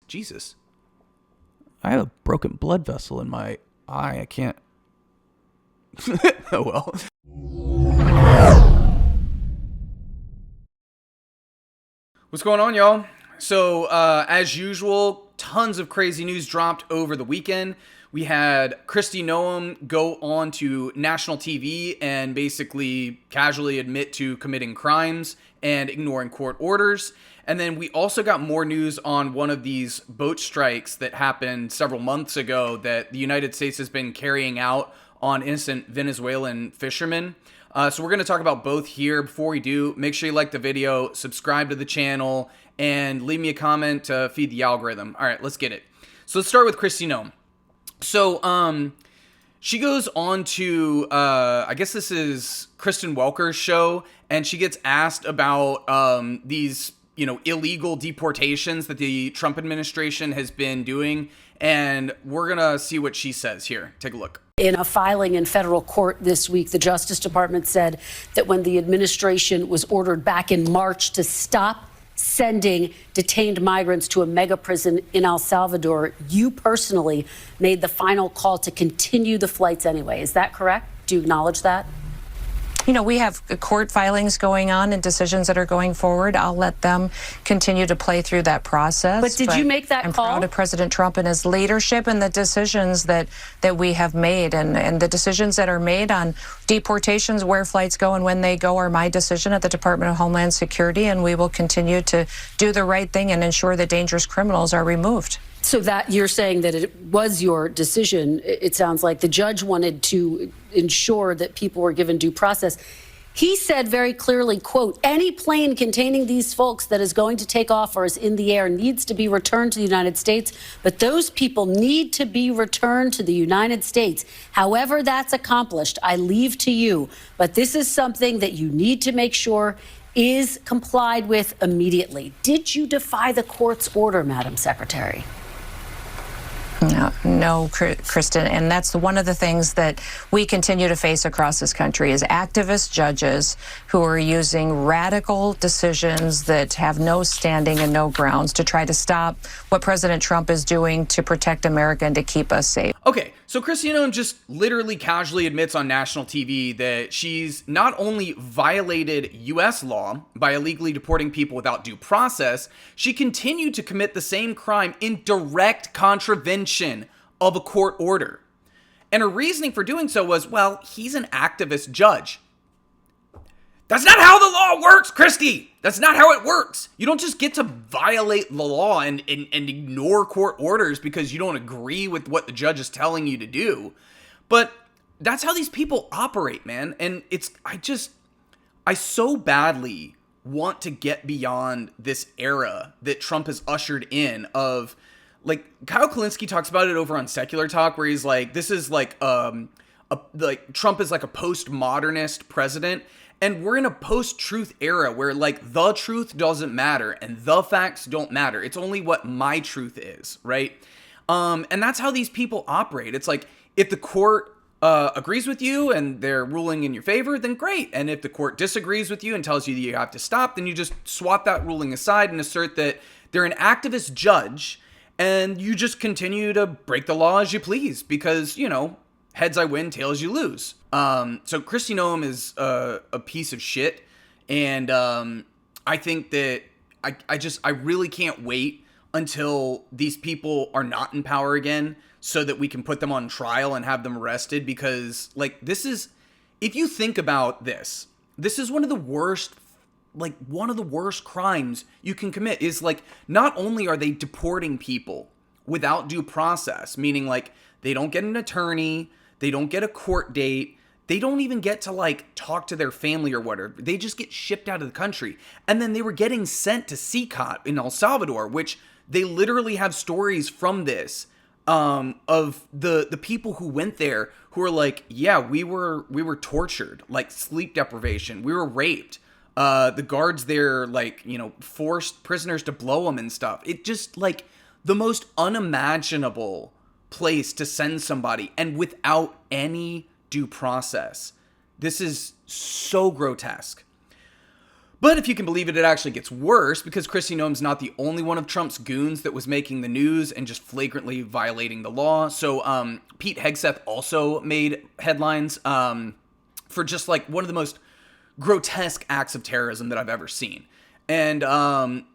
Jesus. I have a broken blood vessel in my eye. I can't. Oh, well. What's going on, y'all? So, as usual, tons of crazy news dropped over the weekend. We had Kristi Noem go on to national TV and basically casually admit to committing crimes and ignoring court orders. And then we also got more news on one of these boat strikes that happened several months ago that the United States has been carrying out on innocent Venezuelan fishermen. So we're going to talk about both here. Before we do, make sure you like the video, subscribe to the channel, and leave me a comment to feed the algorithm. All right, let's get it. So let's start with Kristi Noem. So she goes on to, I guess this is Kristen Welker's show, and she gets asked about these, illegal deportations that the Trump administration has been doing, and we're going to see what she says here. Take a look. In a filing in federal court this week, the Justice Department said that when the administration was ordered back in March to stop sending detained migrants to a mega prison in El Salvador, you personally made the final call to continue the flights anyway. Is that correct? Do you acknowledge that? We have court filings going on and decisions that are going forward. I'll let them continue to play through that process. But did you make that call? I'm proud of President Trump and his leadership and the decisions that we have made. And the decisions that are made on deportations, where flights go and when they go, are my decision at the Department of Homeland Security. And we will continue to do the right thing and ensure that dangerous criminals are removed. So that you're saying that it was your decision. It sounds like the judge wanted to ensure that people were given due process. He said very clearly, quote, any plane containing these folks that is going to take off or is in the air needs to be returned to the United States. But those people need to be returned to the United States. However that's accomplished, I leave to you. But this is something that you need to make sure is complied with immediately. Did you defy the court's order, Madam Secretary? No, Kristen, and that's one of the things that we continue to face across this country is activist judges who are using radical decisions that have no standing and no grounds to try to stop what President Trump is doing to protect America and to keep us safe. Okay, so Kristi Noem just literally casually admits on national TV that she's not only violated U.S. law by illegally deporting people without due process, she continued to commit the same crime in direct contravention of a court order. And her reasoning for doing so was, well, he's an activist judge. That's not how the law works, Kristi. That's not how it works. You don't just get to violate the law and ignore court orders because you don't agree with what the judge is telling you to do. But that's how these people operate, man. And I so badly want to get beyond this era that Trump has ushered in of, like, Kyle Kulinski talks about it over on Secular Talk, where he's like, this is like Trump is like a postmodernist president. And we're in a post-truth era where, like, the truth doesn't matter and the facts don't matter. It's only what my truth is, right? And that's how these people operate. It's like, if the court agrees with you and they're ruling in your favor, then great. And if the court disagrees with you and tells you that you have to stop, then you just swat that ruling aside and assert that they're an activist judge and you just continue to break the law as you please because, heads I win, tails you lose. So Kristi Noem is a piece of shit, and I think that I really can't wait until these people are not in power again, so that we can put them on trial and have them arrested. Because, like, if you think about this is one of the worst crimes you can commit. Is, like, not only are they deporting people without due process, meaning, like, they don't get an attorney, they don't get a court date, they don't even get to, like, talk to their family or whatever. They just get shipped out of the country. And then they were getting sent to CCOT in El Salvador, which they literally have stories from this, of the people who went there who are like, yeah, we were tortured, like sleep deprivation, we were raped. The guards there, like, forced prisoners to blow them and stuff. It just, like, the most unimaginable place to send somebody, and without any due process. This is so grotesque. But if you can believe it, it actually gets worse because Kristi Noem's not the only one of Trump's goons that was making the news and just flagrantly violating the law. So Pete Hegseth also made headlines for just like one of the most grotesque acts of terrorism that I've ever seen. And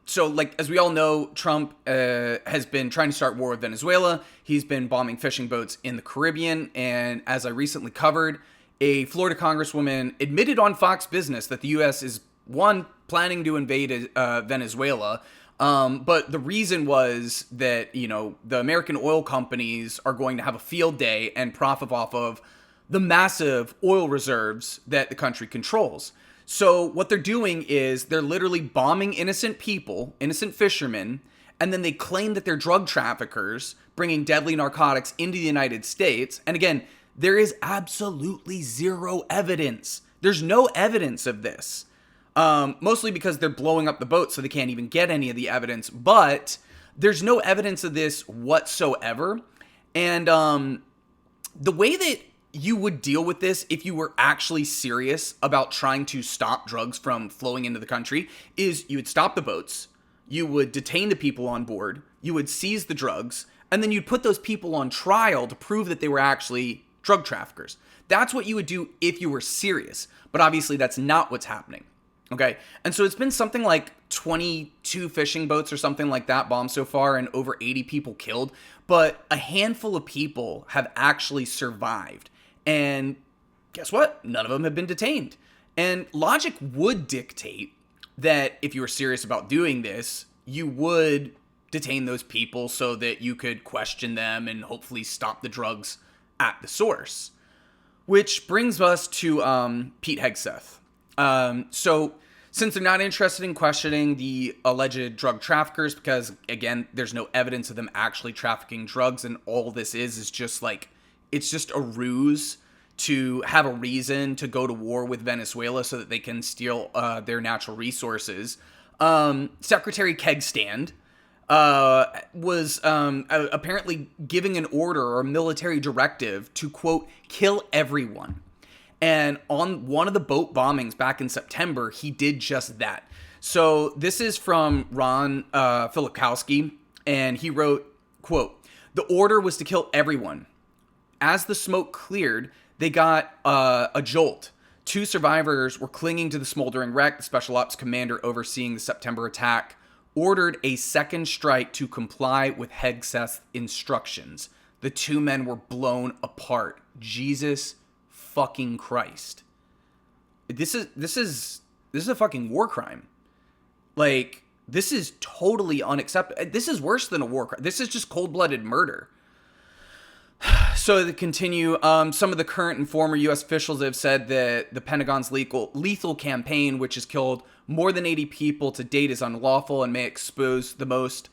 so, like, as we all know, Trump has been trying to start war with Venezuela. He's been bombing fishing boats in the Caribbean. And as I recently covered, a Florida congresswoman admitted on Fox Business that the U.S. is, one, planning to invade Venezuela. But the reason was that, you know, the American oil companies are going to have a field day and profit off of the massive oil reserves that the country controls. So what they're doing is they're literally bombing innocent people, innocent fishermen, and then they claim that they're drug traffickers bringing deadly narcotics into the United States. And again, there is absolutely zero evidence. There's no evidence of this. Mostly because they're blowing up the boat so they can't even get any of the evidence. But there's no evidence of this whatsoever. And the way that you would deal with this if you were actually serious about trying to stop drugs from flowing into the country is you would stop the boats, you would detain the people on board, you would seize the drugs, and then you'd put those people on trial to prove that they were actually drug traffickers. That's what you would do if you were serious. But obviously that's not what's happening. Okay, and so it's been something like 22 fishing boats or something like that bombed so far and over 80 people killed. But a handful of people have actually survived. And guess what? None of them have been detained. And logic would dictate that if you were serious about doing this, you would detain those people so that you could question them and hopefully stop the drugs at the source. Which brings us to Pete Hegseth. So since they're not interested in questioning the alleged drug traffickers, because again, there's no evidence of them actually trafficking drugs, and all this is just like, it's just a ruse to have a reason to go to war with Venezuela so that they can steal their natural resources. Secretary Hegseth was apparently giving an order or a military directive to, quote, kill everyone. And on one of the boat bombings back in September, he did just that. So this is from Ron Filikowski, and he wrote, quote, the order was to kill everyone. As the smoke cleared, they got a jolt. 2 survivors were clinging to the smoldering wreck. The special ops commander overseeing the September attack ordered a second strike to comply with Hegseth's instructions. The 2 men were blown apart. Jesus fucking Christ. This is a fucking war crime. Like, this is totally unacceptable. This is worse than a war crime. This is just cold-blooded murder. So to continue, some of the current and former U.S. officials have said that the Pentagon's lethal campaign, which has killed more than 80 people to date, is unlawful and may expose the most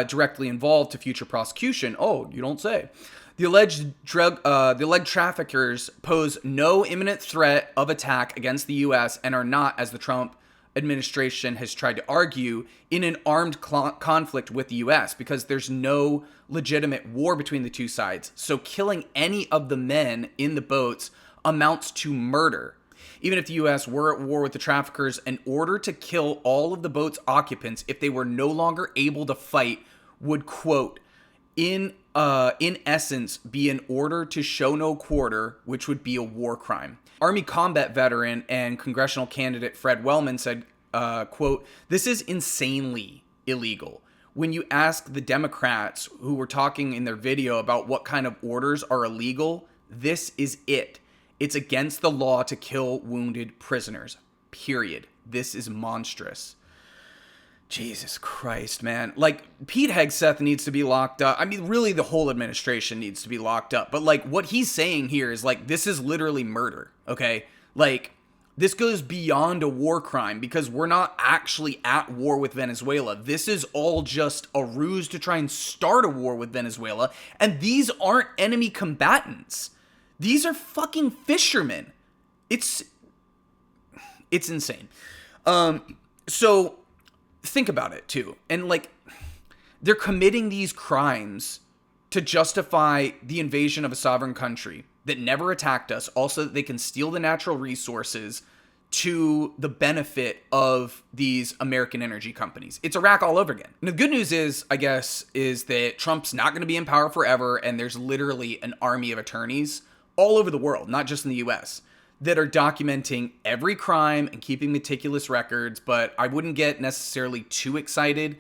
directly involved to future prosecution. Oh, you don't say. The alleged traffickers pose no imminent threat of attack against the U.S. and are not, as the Trump administration has tried to argue, in an armed conflict with the U.S. because there's no legitimate war between the two sides. So killing any of the men in the boats amounts to murder. Even if the U.S. were at war with the traffickers, an order to kill all of the boat's occupants if they were no longer able to fight would, quote, in essence, be an order to show no quarter, which would be a war crime. Army combat veteran and congressional candidate Fred Wellman said, quote, this is insanely illegal. When you ask the Democrats who were talking in their video about what kind of orders are illegal, this is it. It's against the law to kill wounded prisoners, period. This is monstrous. Jesus Christ, man. Like, Pete Hegseth needs to be locked up. I mean, really, the whole administration needs to be locked up. But, like, what he's saying here is, like, this is literally murder, okay? Like, this goes beyond a war crime because we're not actually at war with Venezuela. This is all just a ruse to try and start a war with Venezuela. And these aren't enemy combatants. These are fucking fishermen. It's insane. So think about it too. And like, they're committing these crimes to justify the invasion of a sovereign country that never attacked us. Also, that they can steal the natural resources to the benefit of these American energy companies. It's Iraq all over again. And the good news is, I guess, is that Trump's not going to be in power forever, and there's literally an army of attorneys all over the world, not just in the US, that are documenting every crime and keeping meticulous records. But I wouldn't get necessarily too excited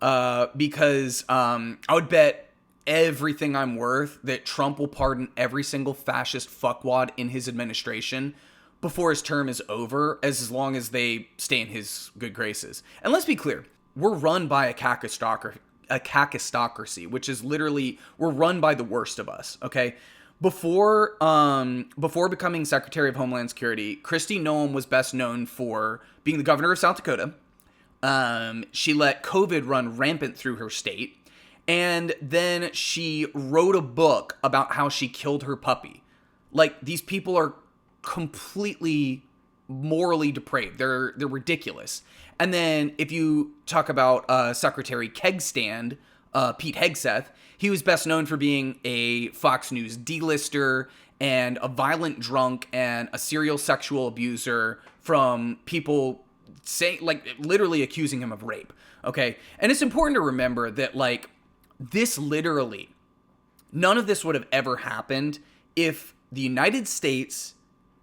because I would bet everything I'm worth that Trump will pardon every single fascist fuckwad in his administration before his term is over, as long as they stay in his good graces. And let's be clear, we're run by a kakistocracy, which is literally, we're run by the worst of us, okay? Before becoming Secretary of Homeland Security, Kristi Noem was best known for being the governor of South Dakota. She let COVID run rampant through her state. And then she wrote a book about how she killed her puppy. Like, these people are completely morally depraved. They're ridiculous. And then if you talk about Secretary Kegstand, Pete Hegseth, he was best known for being a Fox News D-lister and a violent drunk and a serial sexual abuser from people saying, like, literally accusing him of rape. Okay? And it's important to remember that, like, this literally, none of this would have ever happened if the United States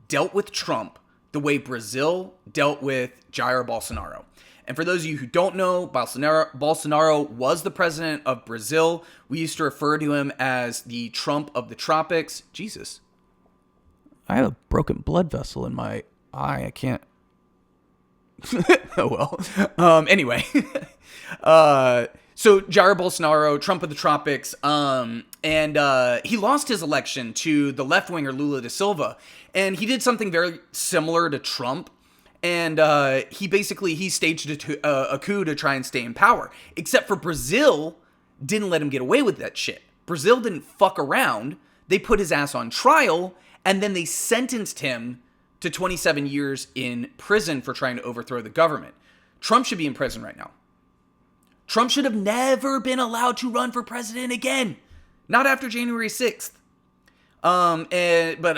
dealt with Trump the way Brazil dealt with Jair Bolsonaro. And for those of you who don't know, Bolsonaro was the president of Brazil. We used to refer to him as the Trump of the tropics. Jesus. I have a broken blood vessel in my eye. I can't. Oh, well. Anyway. So Jair Bolsonaro, Trump of the tropics, and he lost his election to the left-winger Lula da Silva. And he did something very similar to Trump. And he staged a coup to try and stay in power. Except for Brazil didn't let him get away with that shit. Brazil didn't fuck around. They put his ass on trial, and then they sentenced him to 27 years in prison for trying to overthrow the government. Trump should be in prison right now. Trump should have never been allowed to run for president again. Not after January 6th. But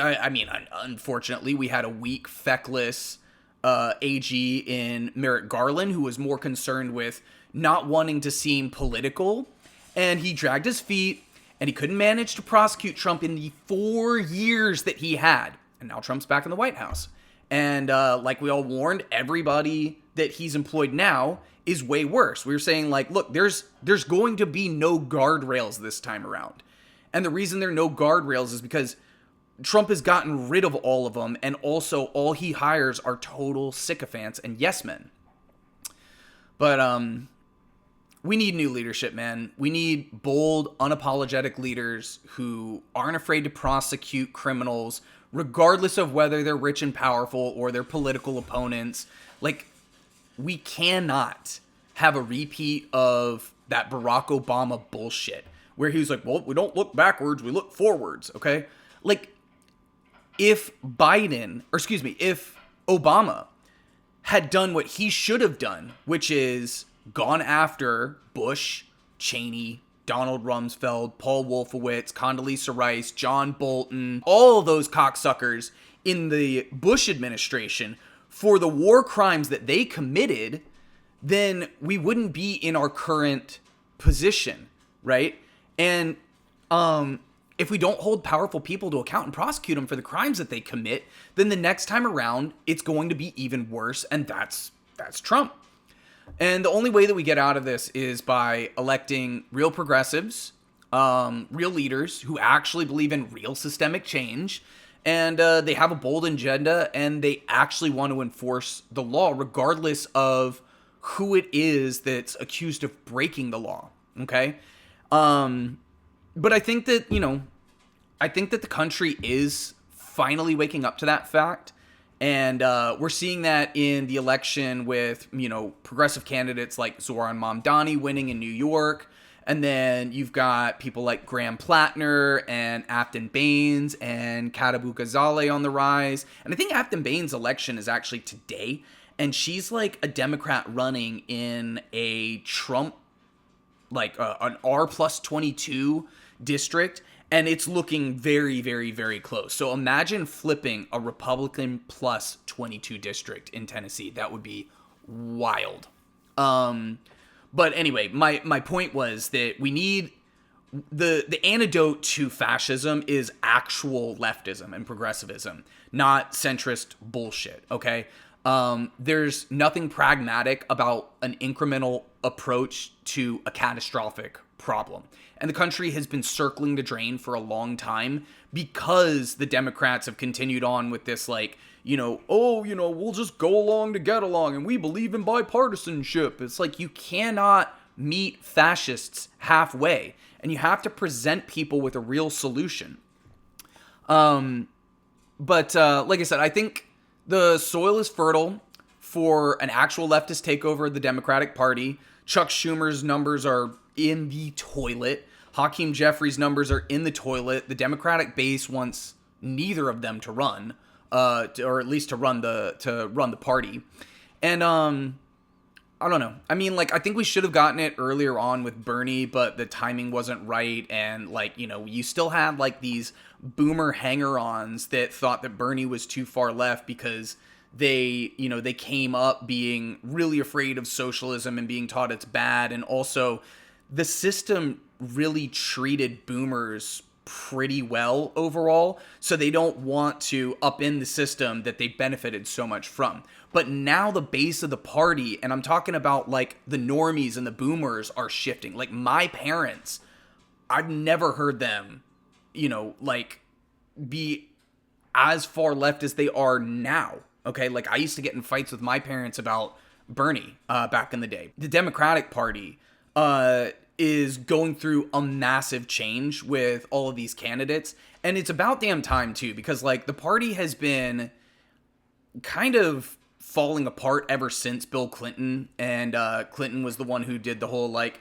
unfortunately, we had a weak, feckless AG in Merrick Garland, who was more concerned with not wanting to seem political. And he dragged his feet, and he couldn't manage to prosecute Trump in the 4 years that he had. And now Trump's back in the White House. And like we all warned, everybody that he's employed now is way worse. We were saying, like, look, there's going to be no guardrails this time around. And the reason there are no guardrails is because Trump has gotten rid of all of them, and also all he hires are total sycophants and yes men. But we need new leadership, man. We need bold, unapologetic leaders who aren't afraid to prosecute criminals, regardless of whether they're rich and powerful or their political opponents. Like, we cannot have a repeat of that Barack Obama bullshit where he was like, well, we don't look backwards, we look forwards, okay? Like, if Obama had done what he should have done, which is gone after Bush, Cheney, Donald Rumsfeld, Paul Wolfowitz, Condoleezza Rice, John Bolton, all of those cocksuckers in the Bush administration for the war crimes that they committed, then we wouldn't be in our current position, right? And if we don't hold powerful people to account and prosecute them for the crimes that they commit, then the next time around, it's going to be even worse, and that's Trump. And the only way that we get out of this is by electing real progressives, real leaders who actually believe in real systemic change, and they have a bold agenda, and they actually want to enforce the law regardless of who it is that's accused of breaking the law, okay? But I think that, the country is finally waking up to that fact. And we're seeing that in the election with, progressive candidates like Zoran Mamdani winning in New York. And then you've got people like Graham Plattner and Afton Baines and Katabu Ghazaleh on the rise. And I think Afton Baines' election is actually today. And she's like a Democrat running in a Trump, like an R plus 22 district. And it's looking very, very, very close. So imagine flipping a Republican plus 22 district in Tennessee. That would be wild. But anyway, my point was that we need the antidote to fascism is actual leftism and progressivism, not centrist bullshit, okay? There's nothing pragmatic about an incremental approach to a catastrophic problem. And the country has been circling the drain for a long time because the Democrats have continued on with this, like, we'll just go along to get along and we believe in bipartisanship. It's like you cannot meet fascists halfway and you have to present people with a real solution. But like I said, I think the soil is fertile for an actual leftist takeover of the Democratic Party. Chuck Schumer's numbers are in the toilet. Hakeem Jeffries' numbers are in the toilet. The Democratic base wants neither of them to run, or at least to run the party. And I don't know. I mean, like, I think we should have gotten it earlier on with Bernie, but the timing wasn't right. And, like, you still had, like, these boomer hanger-ons that thought that Bernie was too far left because they came up being really afraid of socialism and being taught it's bad. And also, the system really treated boomers pretty well overall, so they don't want to upend the system that they benefited so much from. But now the base of the party, and I'm talking about like the normies and the boomers, are shifting. Like my parents, I've never heard them, like be as far left as they are now. Okay, like I used to get in fights with my parents about Bernie back in the day. The Democratic Party is going through a massive change with all of these candidates. And it's about damn time too, because like the party has been kind of falling apart ever since Bill Clinton. And Clinton was the one who did the whole like,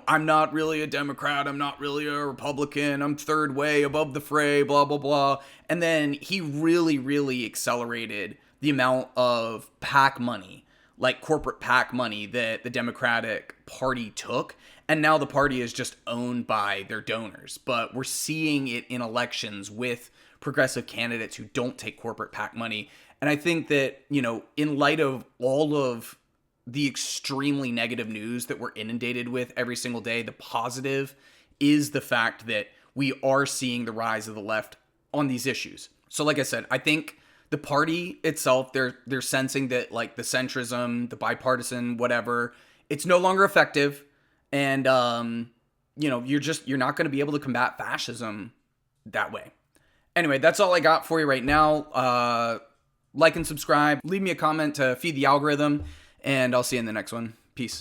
I'm not really a Democrat, I'm not really a Republican, I'm third way above the fray, blah, blah, blah. And then he really, really accelerated the amount of PAC money, like corporate PAC money that the Democratic Party took. And now the party is just owned by their donors. But we're seeing it in elections with progressive candidates who don't take corporate PAC money. And I think that, in light of all of the extremely negative news that we're inundated with every single day, the positive is the fact that we are seeing the rise of the left on these issues. So like I said, I think the party itself, they're sensing that like the centrism, the bipartisan, whatever, it's no longer effective. And, you're not going to be able to combat fascism that way. Anyway, that's all I got for you right now. Like and subscribe. Leave me a comment to feed the algorithm. And I'll see you in the next one. Peace.